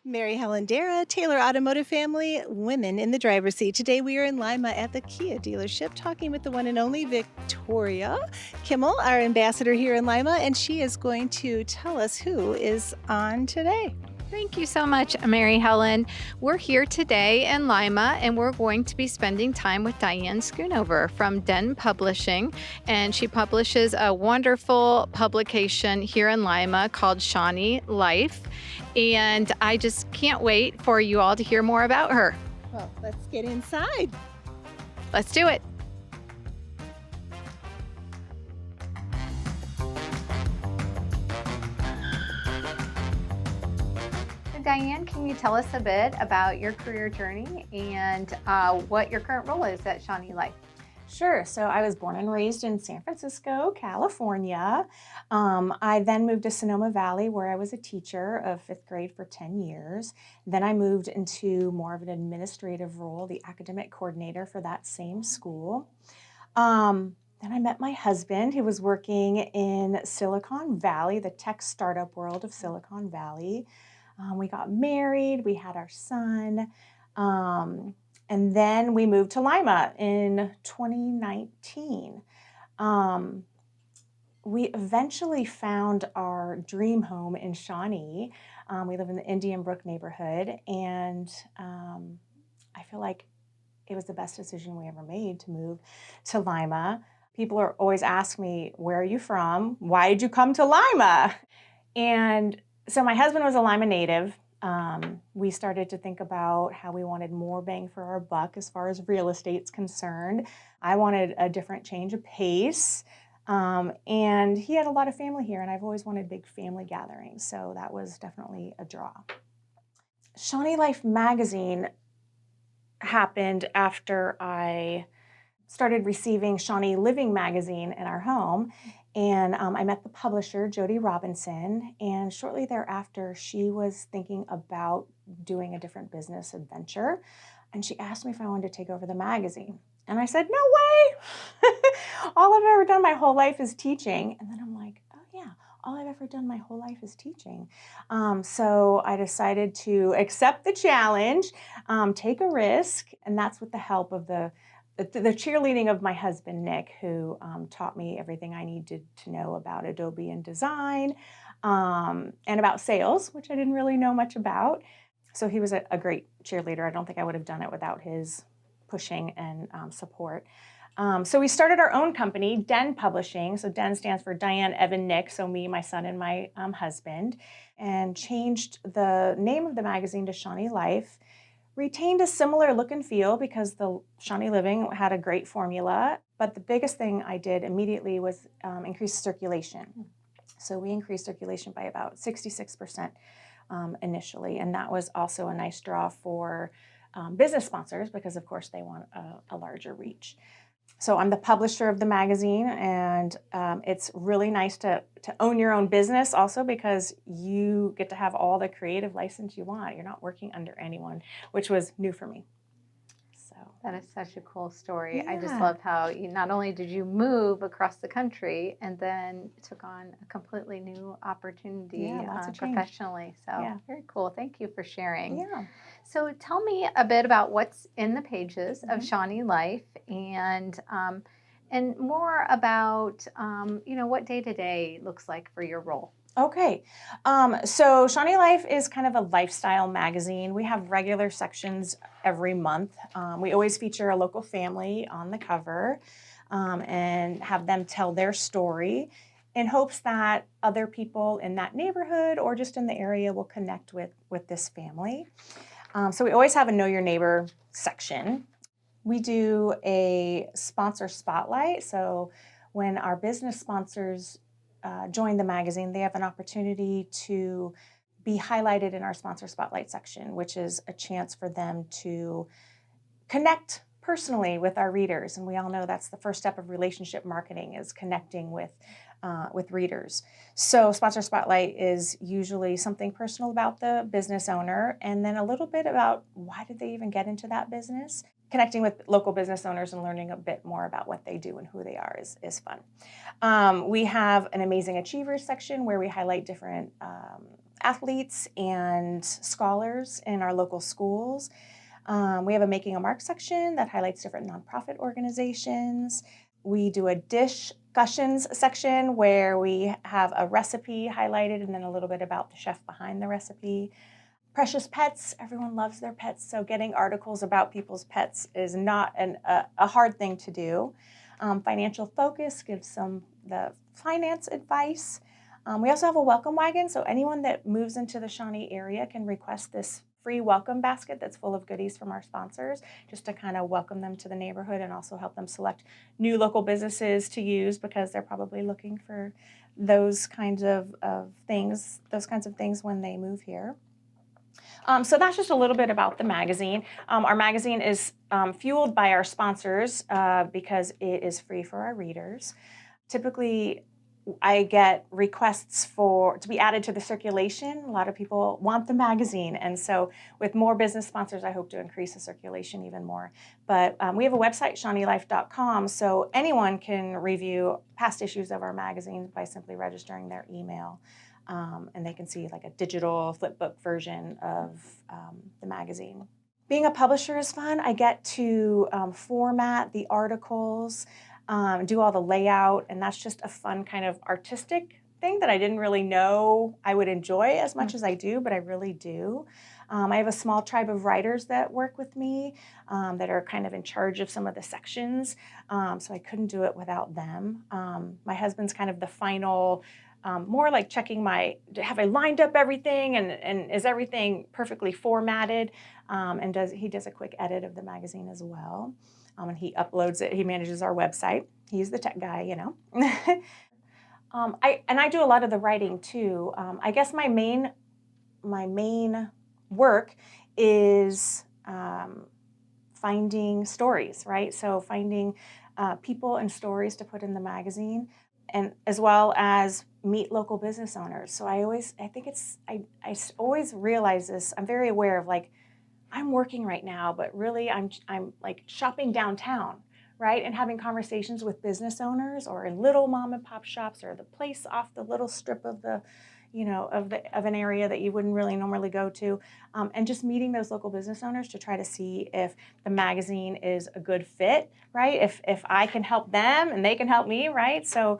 Mary Helen Dara, Taylor Automotive Family, women in the driver's seat. Today we are in Lima at the Kia dealership talking with the one and only Victoria Kimmel, our ambassador here in Lima, and she is going to tell us who is on today. Thank you so much, Mary Helen. We're here today in Lima, and we're going to be spending time with Diane Schoonover from Den Publishing, and she publishes a wonderful publication here in Lima called Shawnee Life, and I just can't wait for you all to hear more about her. Well, let's get inside. Let's do it. Diane, can you tell us a bit about your career journey and what your current role is at Shawnee Life? Sure. So I was born and raised in San Francisco, California. I then moved to Sonoma Valley, where I was a teacher of fifth grade for 10 years. Then I moved into more of an administrative role, the academic coordinator for that same school. Then I met my husband, who was working in Silicon Valley, the tech startup world of Silicon Valley. We got married, we had our son, and then we moved to Lima in 2019. We eventually found our dream home in Shawnee. We live in the Indian Brook neighborhood, and I feel like it was the best decision we ever made to move to Lima. People are always ask me, where are you from? Why did you come to Lima? And so my husband was a Lima native. We started to think about how we wanted more bang for our buck as far as real estate's concerned. I wanted a different change of pace. And he had a lot of family here, and I've always wanted big family gatherings. So that was definitely a draw. Shawnee Life Magazine happened after I started receiving Shawnee Living Magazine in our home. And I met the publisher, Jody Robinson, and shortly thereafter, she was thinking about doing a different business adventure. And she asked me if I wanted to take over the magazine. And I said, no way! All I've ever done my whole life is teaching. And then I'm like, oh yeah, all I've ever done my whole life is teaching. So I decided to accept the challenge, take a risk, and that's with the help of the cheerleading of my husband, Nick, who taught me everything I needed to know about Adobe InDesign and about sales, which I didn't really know much about. So he was a great cheerleader. I don't think I would have done it without his pushing and support. So we started our own company, Den Publishing. So Den stands for Diane, Evan, Nick, so me, my son, and my husband, and changed the name of the magazine to Shawnee Life. Retained a similar look and feel because the Shawnee Living had a great formula, but the biggest thing I did immediately was increase circulation. So we increased circulation by about 66% initially, and that was also a nice draw for business sponsors because, of course, they want a larger reach. So I'm the publisher of the magazine, and it's really nice to own your own business also because you get to have all the creative license you want. You're not working under anyone, which was new for me. So that is such a cool story. Yeah. I just love how not only did you move across the country and then took on a completely new opportunity professionally. So very cool. Thank you for sharing. Yeah. So tell me a bit about what's in the pages of Shawnee Life and more about what day-to-day looks like for your role. Okay, so Shawnee Life is kind of a lifestyle magazine. We have regular sections every month. We always feature a local family on the cover and have them tell their story in hopes that other people in that neighborhood or just in the area will connect with this family. So we always have a Know Your Neighbor section. We do a sponsor spotlight. So when our business sponsors join the magazine, they have an opportunity to be highlighted in our sponsor spotlight section, which is a chance for them to connect personally with our readers. And we all know that's the first step of relationship marketing is connecting with readers. So sponsor spotlight is usually something personal about the business owner and then a little bit about why did they even get into that business. Connecting with local business owners and learning a bit more about what they do and who they are is fun. We have an Amazing Achievers section where we highlight different athletes and scholars in our local schools. We have a Making a Mark section that highlights different nonprofit organizations. We do a discussions section where we have a recipe highlighted and then a little bit about the chef behind the recipe. Precious pets, everyone loves their pets, so getting articles about people's pets is not a hard thing to do. Financial Focus gives the finance advice. We also have a welcome wagon, so anyone that moves into the Shawnee area can request this free welcome basket that's full of goodies from our sponsors, just to kind of welcome them to the neighborhood and also help them select new local businesses to use because they're probably looking for those kinds of things when they move here. So that's just a little bit about the magazine. Our magazine is fueled by our sponsors because it is free for our readers. Typically, I get requests to be added to the circulation. A lot of people want the magazine, and so with more business sponsors, I hope to increase the circulation even more. But we have a website, ShawneeLife.com, so anyone can review past issues of our magazine by simply registering their email. And they can see like a digital flipbook version of the magazine. Being a publisher is fun. I get to format the articles, do all the layout, and that's just a fun kind of artistic thing that I didn't really know I would enjoy as much as I do, but I really do. I have a small tribe of writers that work with me that are kind of in charge of some of the sections, so I couldn't do it without them. My husband's kind of the final more like checking have I lined up everything and is everything perfectly formatted? And he does a quick edit of the magazine as well. And he uploads it, he manages our website. He's the tech guy, you know. I do a lot of the writing too. I guess my main work is finding stories, right? So finding people and stories to put in the magazine, and as well as meet local business owners. So I always realize this. I'm very aware of like, I'm working right now, but really I'm like shopping downtown, right? And having conversations with business owners or in little mom and pop shops or the place off the little strip of the, of an area that you wouldn't really normally go to, and just meeting those local business owners to try to see if the magazine is a good fit, right? If I can help them and they can help me, right? So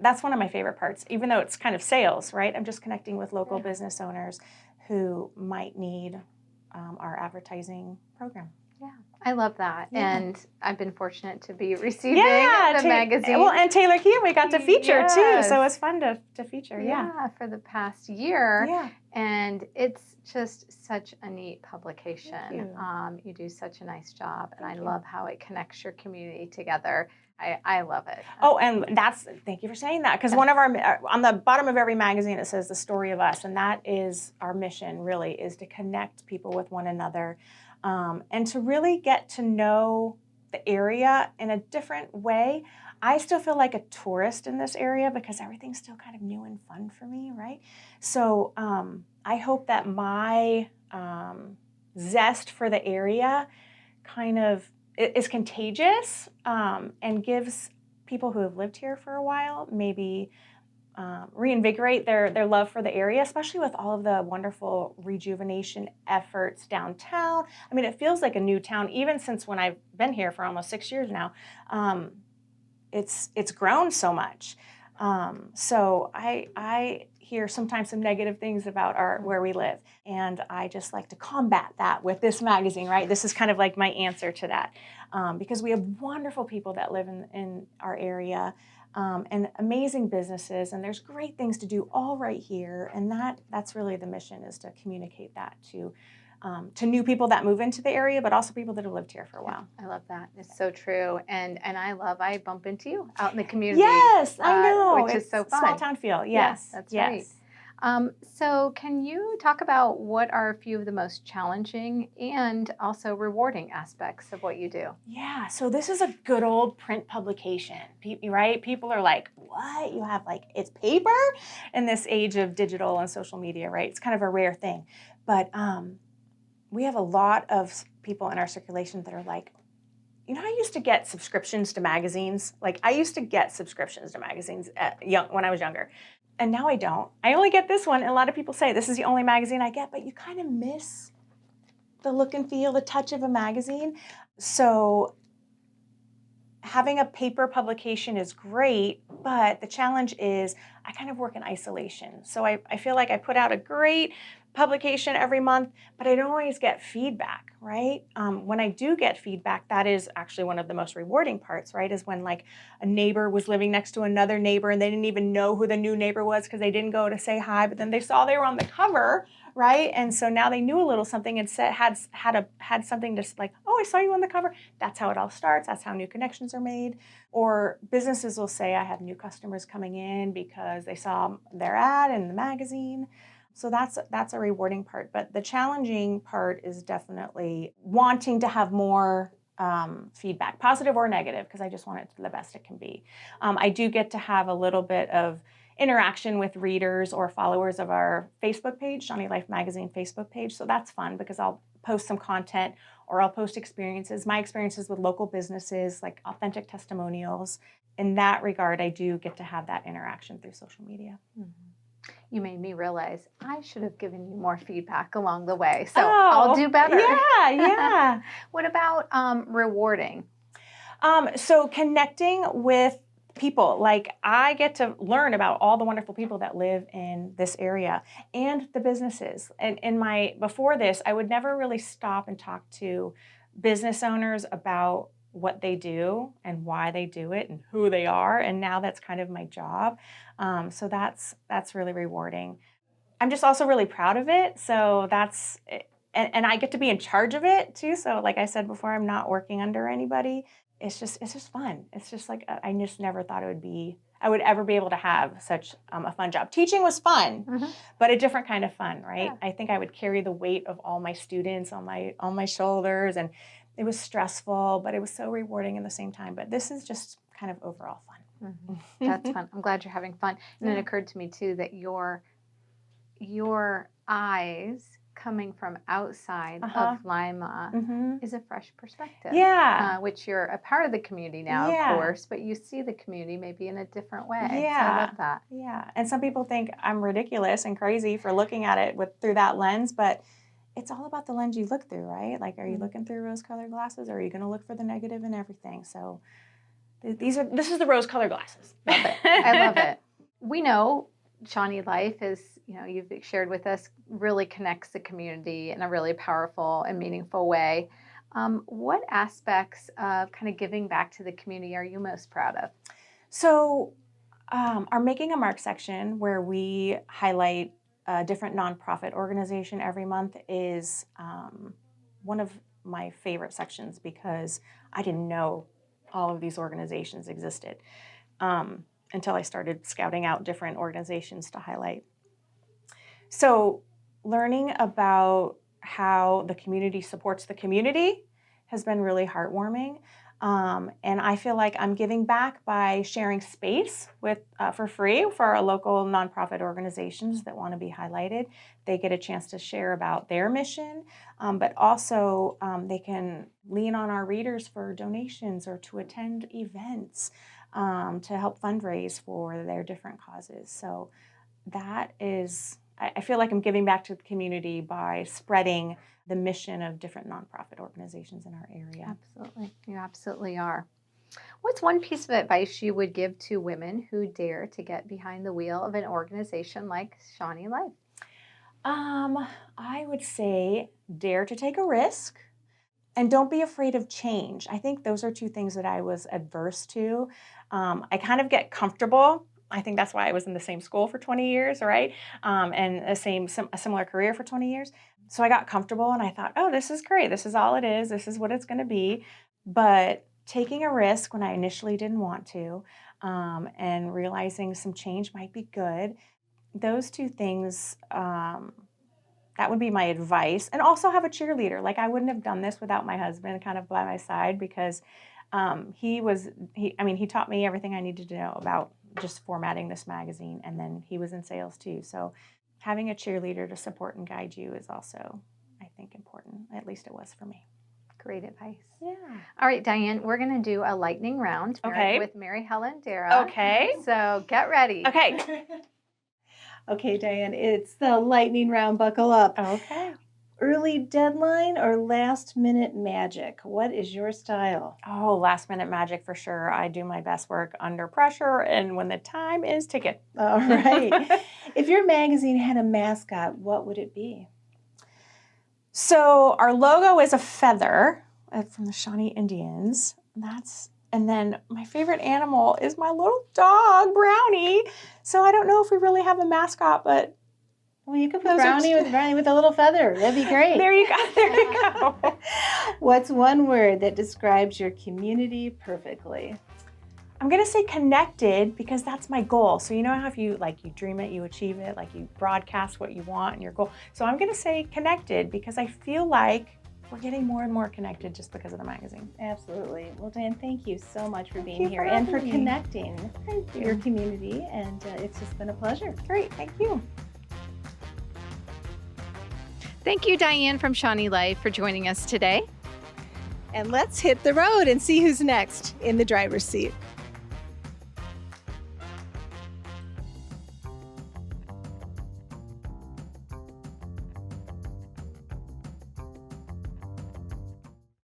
that's one of my favorite parts, even though it's kind of sales, right? I'm just connecting with local business owners who might need our advertising program. Yeah, I love that. Yeah. And I've been fortunate to be receiving the magazine. Well, and Taylor Kia, we got to feature too, Yes. so it's fun to feature. Yeah. For the past year. Yeah. And it's just such a neat publication. Thank You do such a nice job, and Thank I you. love how it connects your community together. I love it. Oh, and thank you for saying that, because one of on the bottom of every magazine it says the story of us, and that is our mission really, is to connect people with one another, and to really get to know the area in a different way. I still feel like a tourist in this area because everything's still kind of new and fun for me, right? So I hope that my zest for the area kind of is contagious, and gives people who have lived here for a while maybe reinvigorate their love for the area, especially with all of the wonderful rejuvenation efforts downtown. I mean, it feels like a new town, even since when I've been here for almost 6 years now. It's grown so much. So I hear sometimes some negative things about where we live, and I just like to combat that with this magazine, right? This is kind of like my answer to that, because we have wonderful people that live in our area, and amazing businesses, and there's great things to do all right here, and that's really the mission, is to communicate that to new people that move into the area, but also people that have lived here for a while. I love that. It's so true. And I bump into you out in the community. Yes, I know. Which is so fun. Small town feel. Yes, that's yes. right. So can you talk about what are a few of the most challenging and also rewarding aspects of what you do? Yeah, so this is a good old print publication, right? People are like, what? You have it's paper in this age of digital and social media, right? It's kind of a rare thing. But we have a lot of people in our circulation that are like, I used to get subscriptions to magazines. Like, I used to get subscriptions to magazines when I was younger. And now I don't. I only get this one, and a lot of people say this is the only magazine I get, but you kind of miss the look and feel, the touch of a magazine. So having a paper publication is great, but the challenge is I kind of work in isolation. So I feel like I put out a great publication every month, but I don't always get feedback, right? When I do get feedback, that is actually one of the most rewarding parts, right? Is when like a neighbor was living next to another neighbor and they didn't even know who the new neighbor was because they didn't go to say hi, but then they saw they were on the cover, right? And so now they knew a little something and had something just like, oh, I saw you on the cover. That's how it all starts. That's how new connections are made. Or businesses will say, I have new customers coming in because they saw their ad in the magazine. So that's a rewarding part. But the challenging part is definitely wanting to have more feedback, positive or negative, because I just want it to be the best it can be. I do get to have a little bit of interaction with readers or followers of our Facebook page, Shawnee Life Magazine Facebook page. So that's fun because I'll post some content or I'll post experiences, my experiences with local businesses, like authentic testimonials. In that regard, I do get to have that interaction through social media. Mm-hmm. You made me realize I should have given you more feedback along the way. So Oh, I'll do better. Yeah. What about rewarding? So connecting with people, like I get to learn about all the wonderful people that live in this area and the businesses. And before this, I would never really stop and talk to business owners about what they do and why they do it and who they are. And now that's kind of my job. So that's really rewarding. I'm just also really proud of it. So and I get to be in charge of it too. So like I said before, I'm not working under anybody. It's just fun. It's just like I just never thought I would ever be able to have such a fun job. Teaching was fun, but a different kind of fun, right? Yeah. I think I would carry the weight of all my students on my shoulders, and it was stressful, but it was so rewarding at the same time. But this is just kind of overall fun. Mm-hmm. That's fun. I'm glad you're having fun. And It occurred to me too that your eyes coming from outside of Lima is a fresh perspective. Yeah. Which you're a part of the community now, of course, but you see the community maybe in a different way. Yeah. So I love that. Yeah. And some people think I'm ridiculous and crazy for looking at it through that lens, but it's all about the lens you look through, right? Like, are you looking through rose-colored glasses, or are you going to look for the negative in everything? So this is the rose-colored glasses. Love it. I love it. We know Shawnee Life is, you've shared with us, really connects the community in a really powerful and meaningful way. What aspects of kind of giving back to the community are you most proud of? So our Making a Mark section, where we highlight a different nonprofit organization every month, is one of my favorite sections because I didn't know all of these organizations existed until I started scouting out different organizations to highlight. So learning about how the community supports the community has been really heartwarming. And I feel like I'm giving back by sharing space for free for our local nonprofit organizations that want to be highlighted. They get a chance to share about their mission, but also they can lean on our readers for donations or to attend events to help fundraise for their different causes. So that is, I feel like I'm giving back to the community by spreading the mission of different nonprofit organizations in our area. Absolutely. You absolutely are. What's one piece of advice you would give to women who dare to get behind the wheel of an organization like Shawnee Life? I would say dare to take a risk and don't be afraid of change. I think those are two things that I was adverse to. I kind of get comfortable. I think that's why I was in the same school for 20 years, right? And a similar career for 20 years. So I got comfortable and I thought, oh, this is great. This is all it is. This is what it's going to be. But taking a risk when I initially didn't want to, and realizing some change might be good, those two things, that would be my advice. And also have a cheerleader. Like, I wouldn't have done this without my husband kind of by my side, because he taught me everything I needed to know about just formatting this magazine, and then he was in sales too. So having a cheerleader to support and guide you is also, I think, important. At least it was for me. Great advice. Yeah. All right, Diane, we're going to do a lightning round with Mary Helen Dara. Okay. So get ready. Okay. Okay, Diane, it's the lightning round. Buckle up. Okay. Early deadline or last minute magic? What is your style? Oh, last minute magic for sure. I do my best work under pressure and when the time is ticking. All right. If your magazine had a mascot, what would it be? So our logo is a feather from the Shawnee Indians. And then my favorite animal is my little dog, Brownie. So I don't know if we really have a mascot, but Well, you could put Those are Brownie with a little feather. That'd be great. there you go. There you go. What's one word that describes your community perfectly? I'm going to say connected because that's my goal. So you know how if you dream it, you achieve it, like you broadcast what you want and your goal. So I'm going to say connected because I feel like we're getting more and more connected just because of the magazine. Absolutely. Well, Dan, thank you so much for being you here for and for having me. connecting Thank your community. And it's just been a pleasure. Great. Thank you. Thank you, Diane from Shawnee Life, for joining us today. And let's hit the road and see who's next in the driver's seat.